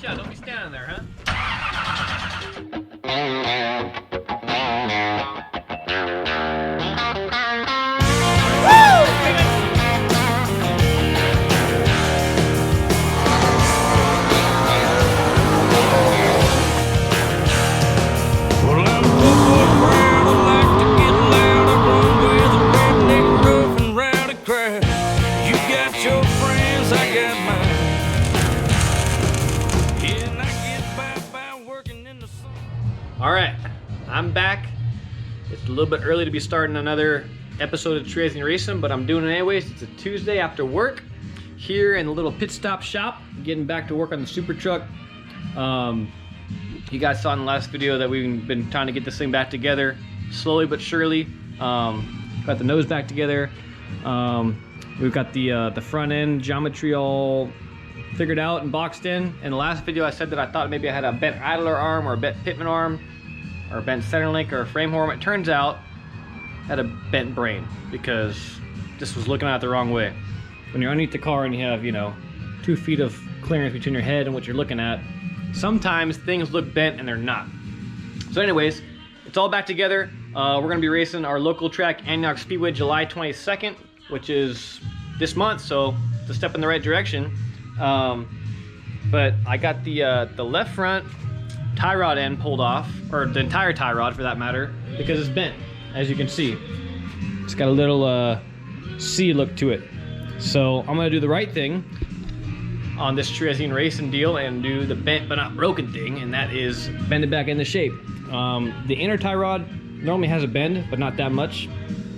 Watch out, don't be standing there, huh? Alright, I'm back. It's a little bit early to be starting another episode of Cherezian Racing, but I'm doing it anyways. It's a Tuesday after work here in the little pit stop shop, getting back to work on the super truck. You guys saw in the last video that we've been trying to get this thing back together slowly but surely. Got the nose back together. We've got the front end geometry all figured out and boxed in. In the last video I said that I thought maybe I had a bent idler arm or a bent pitman arm or a bent center link or a frame arm. It turns out I had a bent brain because this was looking at it the wrong way. When you're underneath the car and you have, you know, 2 feet of clearance between your head and what you're looking at, sometimes things look bent and they're not. So anyways, it's all back together. We're gonna be racing our local track, Antioch Speedway, July 22nd, which is this month, so it's a step in the right direction. But I got the left front tie rod end pulled off, or the entire tie rod for that matter, because it's bent, as you can see. It's got a little C look to it. So I'm gonna do the right thing on this Cherezian Racing deal and do the bent but not broken thing, and that is bend it back into shape. The inner tie rod normally has a bend, but not that much,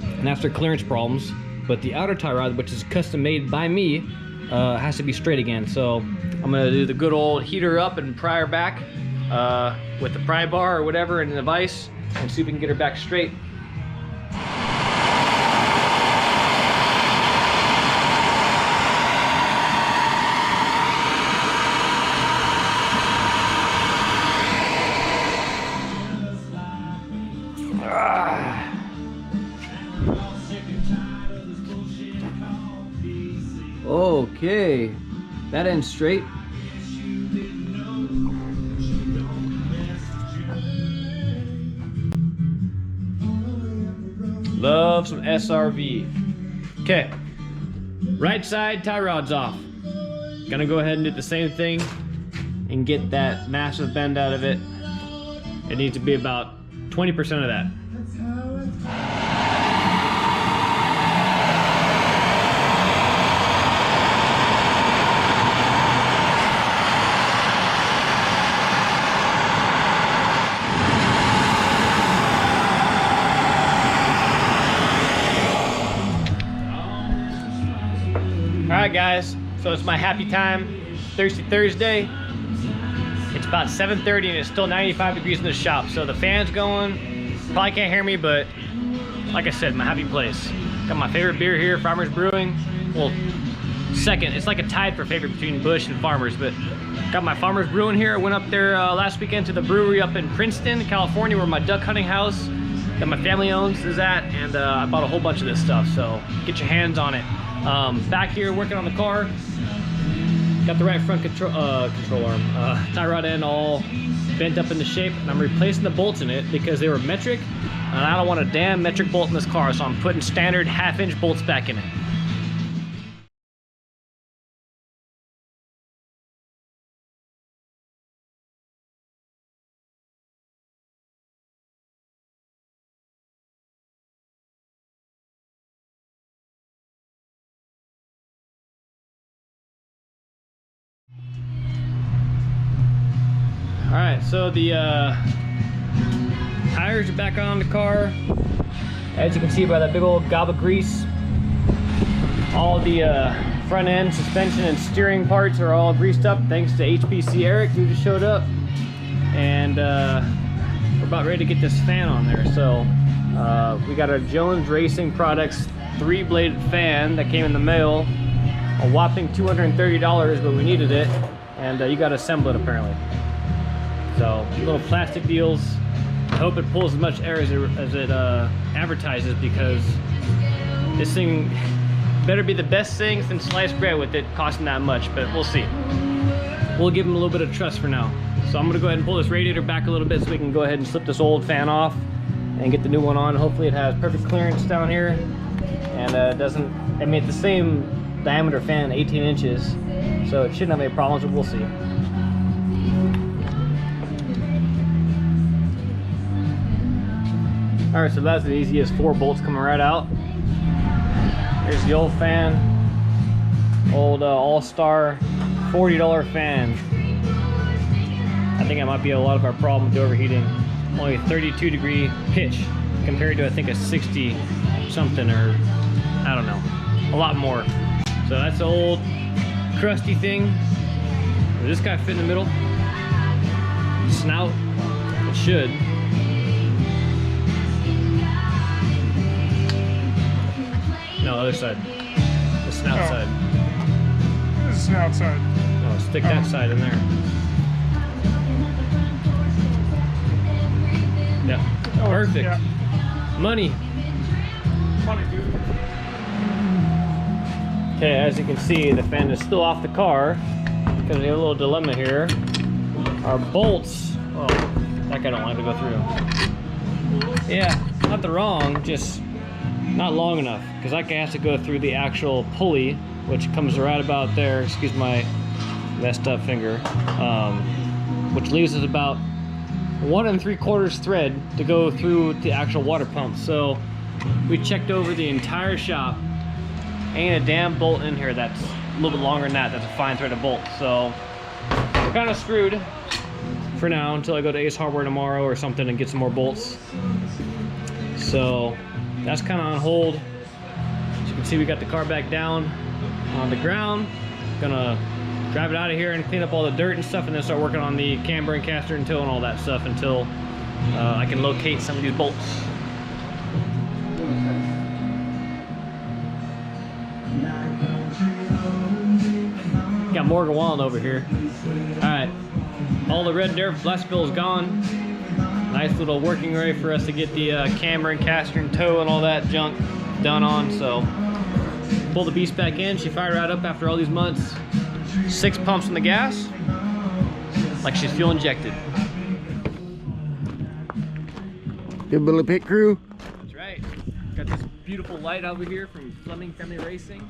and that's for clearance problems. But the outer tie rod, which is custom made by me, has to be straight again. So I'm gonna do the good old heater up and pry her back with the pry bar or whatever and the vise, and see if we can get her back straight. Okay, that end's straight. Love some SRV. Okay, right side tie rod's off. Gonna go ahead and do the same thing and get that massive bend out of it. It needs to be about 20% of that. Alright guys, so it's my happy time, Thirsty Thursday. It's about 7:30 and it's still 95 degrees in the shop, so the fan's going. Probably can't hear me, but like I said, my happy place. Got my favorite beer here, Farmers Brewing. Well, second, it's like a tie for favorite between Busch and Farmers, but got my Farmers Brewing here. I went up there last weekend to the brewery up in Princeton, California, where my duck hunting house that my family owns is at, and I bought a whole bunch of this stuff, so get your hands on it. Back here working on the car, got the right front control arm, tie rod end all bent up into shape, and I'm replacing the bolts in it because they were metric, and I don't want a damn metric bolt in this car, so I'm putting standard 1/2-inch bolts back in it. Alright, so the tires are back on the car. As you can see by that big old gob of grease, all the front end, suspension, and steering parts are all greased up thanks to HPC Eric, who just showed up. And we're about ready to get this fan on there. So we got our Jones Racing Products 3-bladed fan that came in the mail. A whopping $230, but we needed it. And you got to assemble it apparently. So little plastic deals. I hope it pulls as much air as it advertises, because this thing better be the best thing since sliced bread with it costing that much, but we'll see. we'll give them a little bit of trust for now. So I'm gonna go ahead and pull this radiator back a little bit so we can go ahead and slip this old fan off and get the new one on. Hopefully it has perfect clearance down here and doesn't, I mean, it's the same diameter fan, 18 inches, so it shouldn't have any problems, but we'll see. All right, so that's the easiest, 4 bolts coming right out. Here's the old fan, old All-Star $40 fan. I think that might be a lot of our problem with the overheating. Only 32 degree pitch compared to I think a 60 something, or I don't know, a lot more. So that's the old crusty thing. Does this guy fit in the middle? Snout? It should. No, other side. The snout side. This is snout side. No, stick that side in there. Yeah. Oh, perfect. Yeah. Money. Money, dude. Okay, as you can see, the fan is still off the car because we have a little dilemma here. Our bolts, oh, that guy don't want to go through. Yeah, nothing wrong, just not long enough, because that guy has to go through the actual pulley, which comes right about there. Excuse my messed up finger, which leaves us about 1 3/4 thread to go through the actual water pump. So we checked over the entire shop. Ain't a damn bolt in here that's a little bit longer than that. That's a fine threaded bolt. So we're kind of screwed for now until I go to Ace Hardware tomorrow or something and get some more bolts. So that's kind of on hold. As you can see, we got the car back down on the ground. Gonna drive it out of here and clean up all the dirt and stuff, and then start working on the camber and caster and toe and all that stuff until I can locate some of these bolts. Got Morgan Wallen over here. All right, all the red dirt blast bill is gone. Nice little working area for us to get the camber and caster and toe and all that junk done on. So pull the beast back in. She fired right up after all these months. 6 pumps on the gas, like she's fuel injected. Good Billy Pit crew. That's right. Got this beautiful light over here from Fleming Family Racing.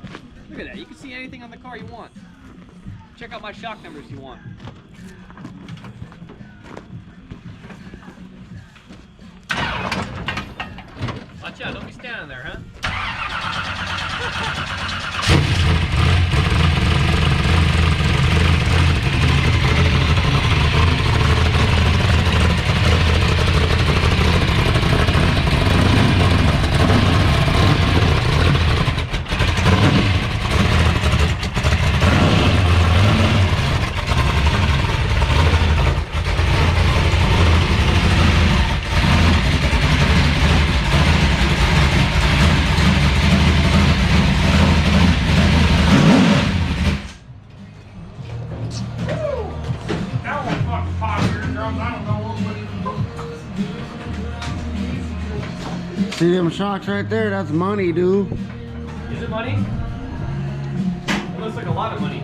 Look at that. You can see anything on the car you want. Check out my shock numbers you want. Watch out, don't be standing there, huh? See them shocks right there? That's money, dude. Is it money? It looks like a lot of money.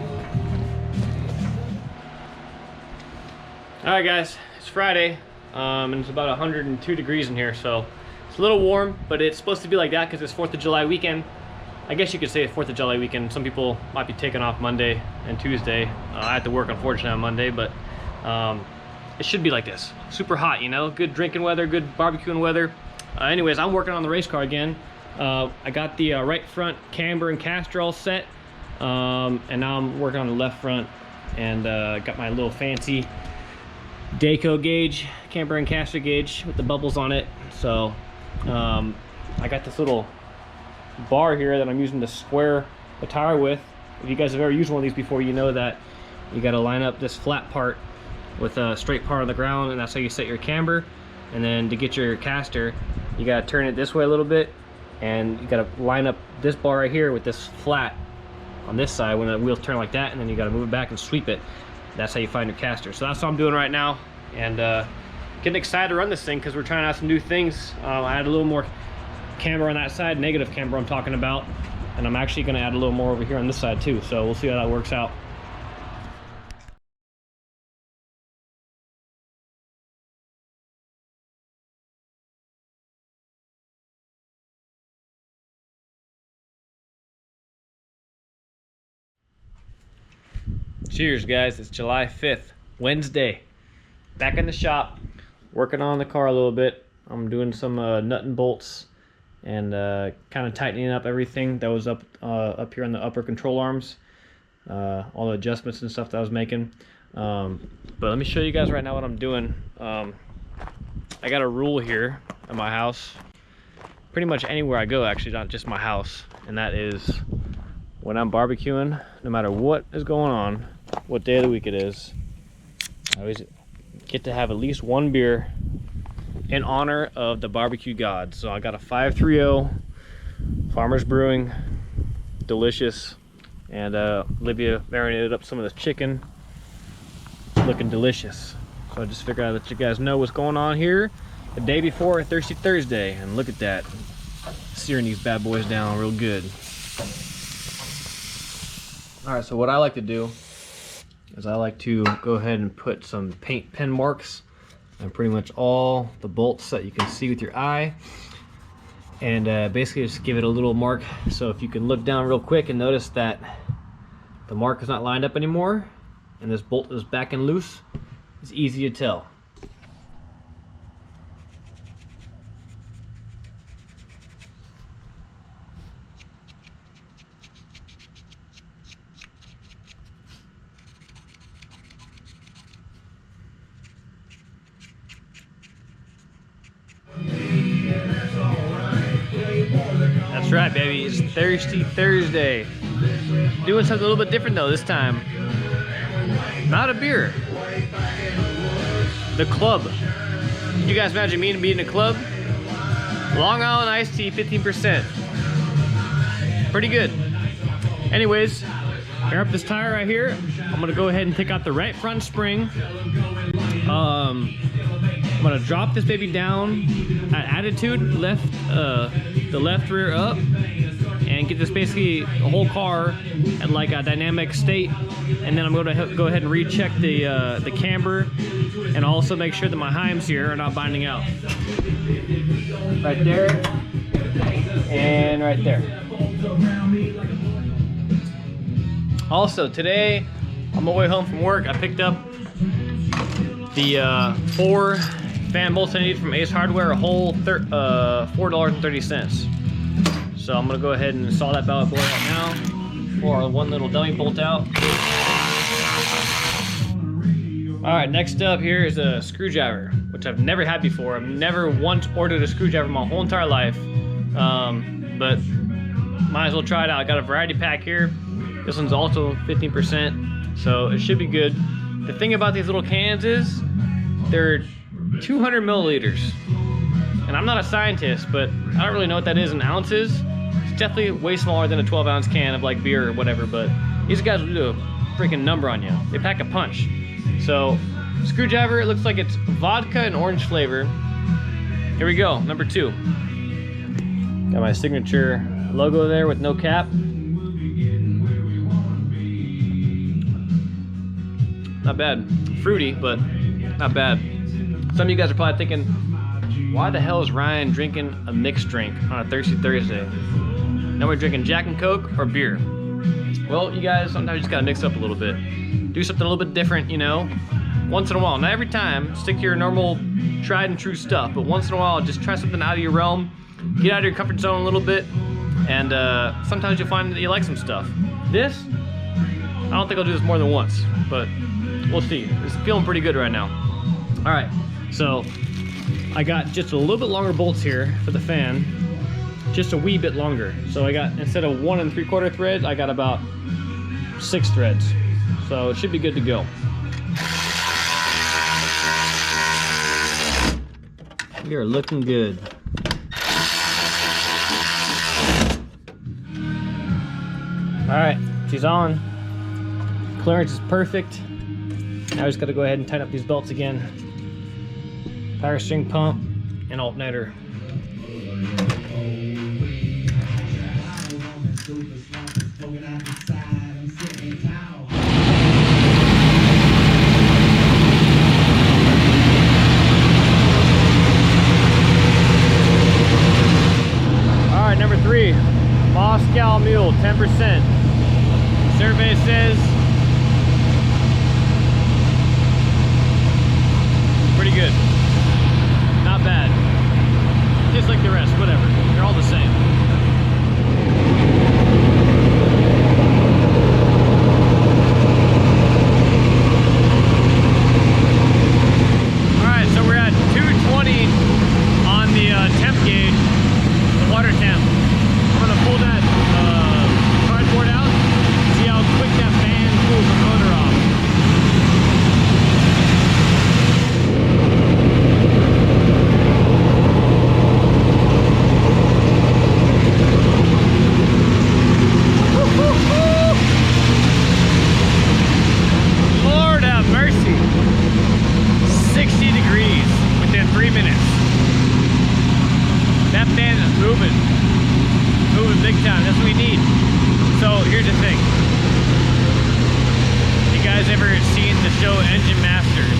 Alright guys, it's Friday, and it's about 102 degrees in here, so it's a little warm, but it's supposed to be like that because it's 4th of July weekend. I guess you could say it's 4th of July weekend. Some people might be taking off Monday and Tuesday. I have to work, unfortunately, on Monday, but it should be like this. Super hot, you know? Good drinking weather, good barbecuing weather. Anyways, I'm working on the race car again. I got the right front camber and caster all set, and now I'm working on the left front, and got my little fancy Dayco gauge, camber and caster gauge with the bubbles on it. So I got this little bar here that I'm using to square the tire with. If you guys have ever used one of these before, you know that you got to line up this flat part with a straight part on the ground, and that's how you set your camber. And then to get your caster, you gotta turn it this way a little bit, and you gotta line up this bar right here with this flat on this side when the wheels turn like that, and then you gotta move it back and sweep it. That's how you find your caster. So that's what I'm doing right now, and getting excited to run this thing because we're trying out some new things. I add a little more camber on that side, negative camber I'm talking about, and I'm actually gonna add a little more over here on this side too. So we'll see how that works out. Cheers, guys. It's July 5th, Wednesday. Back in the shop, working on the car a little bit. I'm doing some nut and bolts and kind of tightening up everything that was up here on the upper control arms. All the adjustments and stuff that I was making. But let me show you guys right now what I'm doing. I got a rule here at my house. Pretty much anywhere I go, actually, not just my house. And that is when I'm barbecuing, no matter what is going on, what day of the week it is, I always get to have at least one beer in honor of the barbecue gods. So I got a 530 Farmers Brewing, delicious. And Olivia marinated up some of this chicken, looking delicious. So I just figured I'd let you guys know what's going on here the day before Thirsty Thursday. And look at that, searing these bad boys down real good. All right, so what I like to do is I like to go ahead and put some paint pen marks on pretty much all the bolts that you can see with your eye. And basically just give it a little mark, so if you can look down real quick and notice that the mark is not lined up anymore and this bolt is back and loose, it's easy to tell. That's right, baby. It's Thirsty Thursday. Doing something a little bit different though this time. Not a beer. The club. Can you guys imagine me being in a club? Long Island iced tea, 15%. Pretty good. Anyways, air up this tire right here. I'm gonna go ahead and take out the right front spring. I'm gonna drop this baby down at attitude, the left rear up, and get this basically a whole car at like a dynamic state. And then I'm gonna go ahead and recheck the camber, and also make sure that my heims here are not binding out. Right there, and right there. Also today, on my way home from work, I picked up the 4 fan bolts I need from Ace Hardware, a whole $4.30. So I'm gonna go ahead and install that ballot boy right now, or one little dummy bolt out. All right, next up here is a screwdriver, which I've never had before. I've never once ordered a screwdriver my whole entire life, but might as well try it out. I got a variety pack here. This one's also 15%, so it should be good. The thing about these little cans is they're 200 milliliters, and I'm not a scientist, but I don't really know what that is in ounces. It's definitely way smaller than a 12-ounce can of like beer or whatever, but these guys will do a freaking number on you. They pack a punch. So screwdriver, it looks like it's vodka and orange flavor. Here we go, number 2. Got my signature logo there with no cap. Not bad. Fruity, but not bad. Some of you guys are probably thinking, why the hell is Ryan drinking a mixed drink on a Thirsty Thursday? Now we're drinking Jack and Coke or beer. Well, you guys, sometimes you just gotta mix up a little bit. Do something a little bit different, you know? Once in a while. Not every time, stick to your normal tried and true stuff, but once in a while, just try something out of your realm. Get out of your comfort zone a little bit, and sometimes you'll find that you like some stuff. This, I don't think I'll do this more than once, but we'll see. It's feeling pretty good right now. All right, so I got just a little bit longer bolts here for the fan, just a wee bit longer. So I got, instead of 1 3/4 threads, I got about 6 threads. So it should be good to go. We are looking good. All right, she's on. Clearance is perfect. Now I just gotta go ahead and tighten up these belts again. Power string pump and alternator. All right, number 3, Moscow Mule, 10%. Survey says good. Not bad. Just like the rest, whatever. They're all the same. Alright, so we're at 220 on the temp gauge, the water temp. I'm gonna pull that cardboard out, see how quick that fan pulls the motor off. Lord have mercy. 60 degrees within 3 minutes. That fan is moving. Moving big time. That's what we need. So here's the thing. You guys ever seen the show Engine Masters?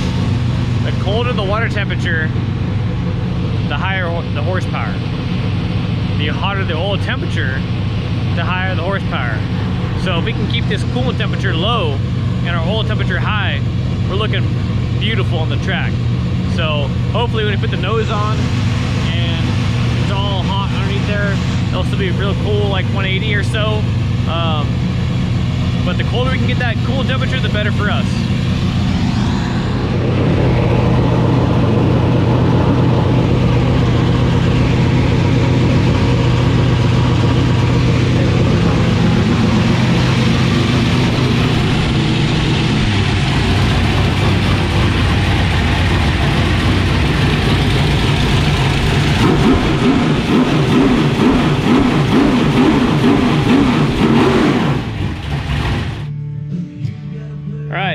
The colder the water temperature, the higher the horsepower. The hotter the oil temperature, the higher the horsepower. So if we can keep this coolant temperature low and our oil temperature high, we're looking beautiful on the track. So hopefully when we put the nose on and it's all hot underneath there, it'll still be real cool, like 180 or so. But the colder we can get that cool temperature, the better for us.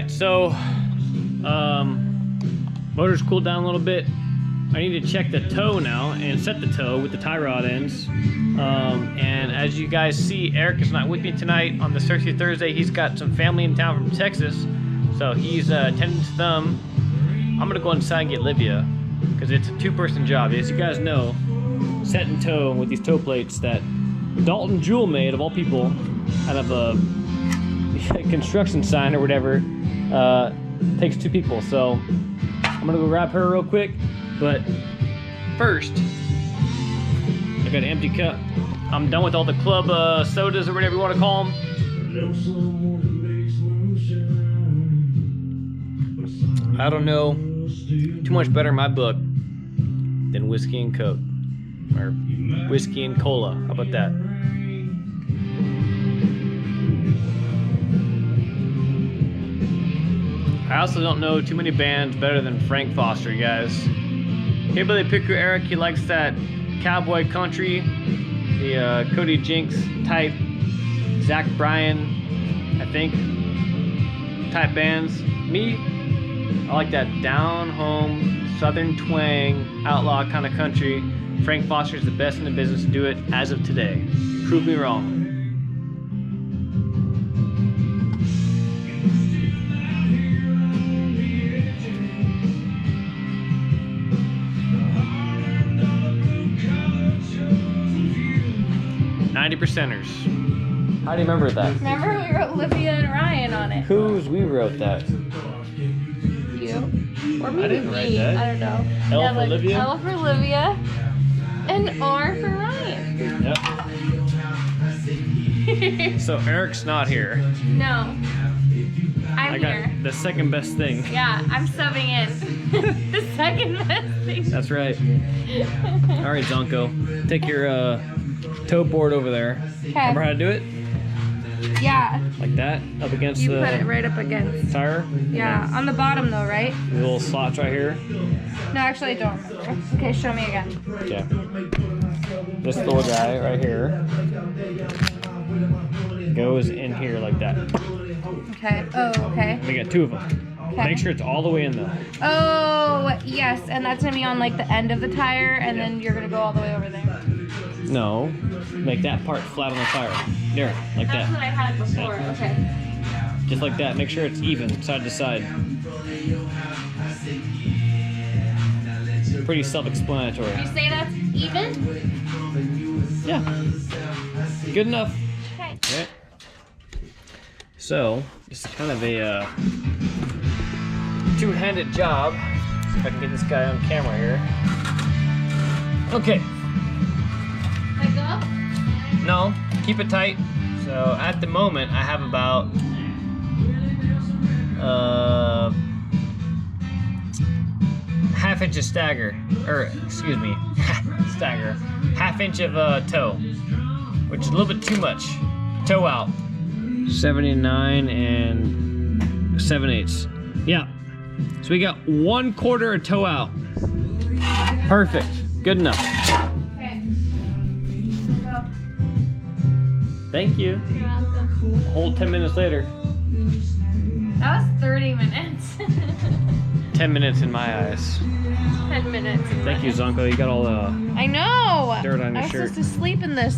So, motor's cooled down a little bit. I need to check the toe now and set the toe with the tie rod ends. And as you guys see, Eric is not with me tonight on the Cerezian Thursday. He's got some family in town from Texas, so he's attending to them. I'm gonna go inside and get Livia because it's a two-person job. As you guys know, set and toe with these toe plates that Dalton Jewel made, of all people, out of a construction sign or whatever. Takes two people, so I'm gonna go grab her real quick. But first, I got an empty cup. I'm done with all the club sodas or whatever you want to call them. I don't know too much better in my book than whiskey and Coke, or whiskey and cola. How about that? I also don't know too many bands better than Frank Foster, you guys. Hey, Billy Picker Eric, he likes that cowboy country, the Cody Jinks type, Zach Bryan, I think, type bands. Me, I like that down home, southern twang, outlaw kind of country. Frank Foster is the best in the business to do it as of today. Prove me wrong. %ers. How do you remember that? Remember we wrote Olivia and Ryan on it. We wrote that? You. Or maybe I didn't write me. that. I don't know. L for like Olivia? L for Olivia. And R for Ryan. Yep. So Eric's not here. No. I'm I got here. the second best thing. Yeah, I'm subbing in. The second best thing. That's right. All right, Zonko. Take your toe board over there. Okay. Remember how to do it? Yeah. Like that, up against You the put it right up against. tire. Yeah, on the bottom though, right? The little slots right here. No, actually I don't remember. Okay, show me again. Okay. This little guy right here goes in here like that. Okay. Oh, okay. We got two of them. Okay. Make sure it's all the way in though. Oh, yes, and that's gonna be on like the end of the tire, and then you're gonna go all the way over there. No, make that part flat on the tire. There, like That's what I that. had before. Okay. Just like that. Make sure it's even, side to side. Pretty self-explanatory. You say that's even? Yeah. Good enough. Okay. Okay. So, it's kind of a two-handed job. See if I can get this guy on camera here. Okay. Let go? No, keep it tight. So at the moment, I have about half inch of stagger, or excuse me, stagger, half inch of toe, which is a little bit too much. Toe out. 79 and 7/8. Yeah. So we got 1/4 of toe out. Perfect. Good enough. Okay. Go. Thank you. You're welcome. Whole 10 minutes later. That was 30 minutes. 10 minutes in my eyes. 10 minutes. Thank you, Zonko. You got all the I know. dirt on your I was shirt. supposed to sleep in this.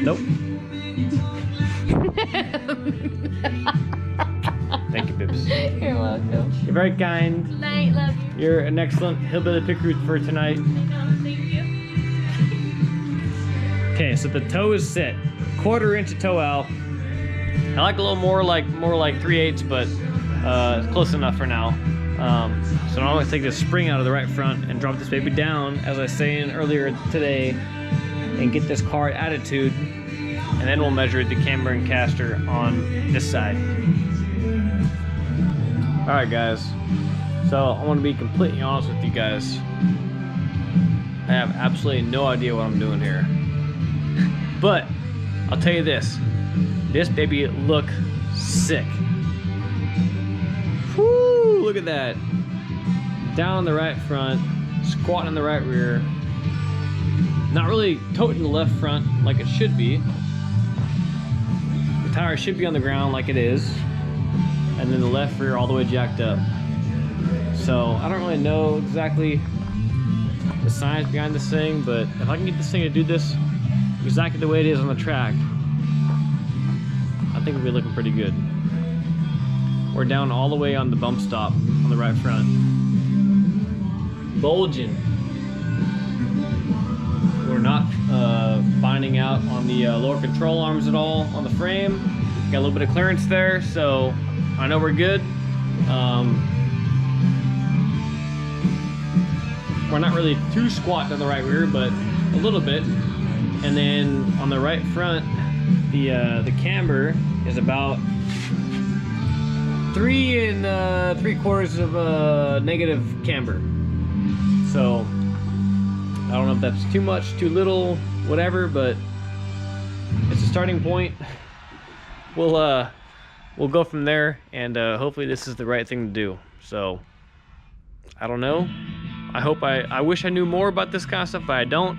Nope. Thank you, Bibs. You're welcome. You're very kind. Night, love you. You're an excellent hillbilly pick route for tonight. I know, thank you. Okay, so the toe is set. 1/4 inch of toe out. I like a little more like 3/8, but it's close enough for now. So now I'm gonna take this spring out of the right front and drop this baby down, as I was saying earlier today, and get this car at attitude, and then we'll measure the camber and caster on this side. All right, guys. So I want to be completely honest with you guys. I have absolutely no idea what I'm doing here. But I'll tell you this baby look sick. Whoo, look at that. Down on the right front, squatting in the right rear. Not really toting the left front like it should be. The tire should be on the ground like it is. And then the left rear all the way jacked up. So I don't really know exactly the science behind this thing, but if I can get this thing to do this exactly the way it is on the track, I think we'll be looking pretty good. We're down all the way on the bump stop on the right front. Bulging. We're not binding out on the lower control arms at all on the frame. Got a little bit of clearance there, so I know we're good. We're not really too squat on the right rear, but a little bit. And then on the right front, the camber is about 3 3/4 of negative camber. So I don't know if that's too much, too little, whatever, but it's a starting point. We'll go from there, and hopefully this is the right thing to do. So I don't know. I wish I knew more about this kind of stuff, but I don't.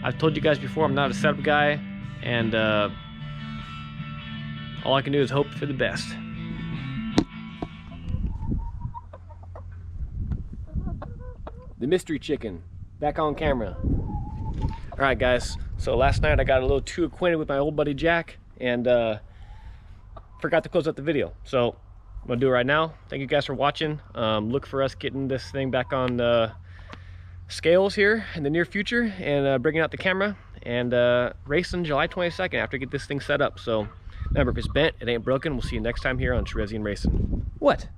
I've told you guys before, I'm not a setup guy, and all I can do is hope for the best. The mystery chicken, back on camera. All right, guys, so last night I got a little too acquainted with my old buddy Jack, and forgot to close out the video. So I'm gonna do it right now. Thank you guys for watching. Look for us getting this thing back on scales here in the near future, and bringing out the camera and racing July 22nd after I get this thing set up. So remember, if it's bent, it ain't broken. We'll see you next time here on Cherezian Racing. What?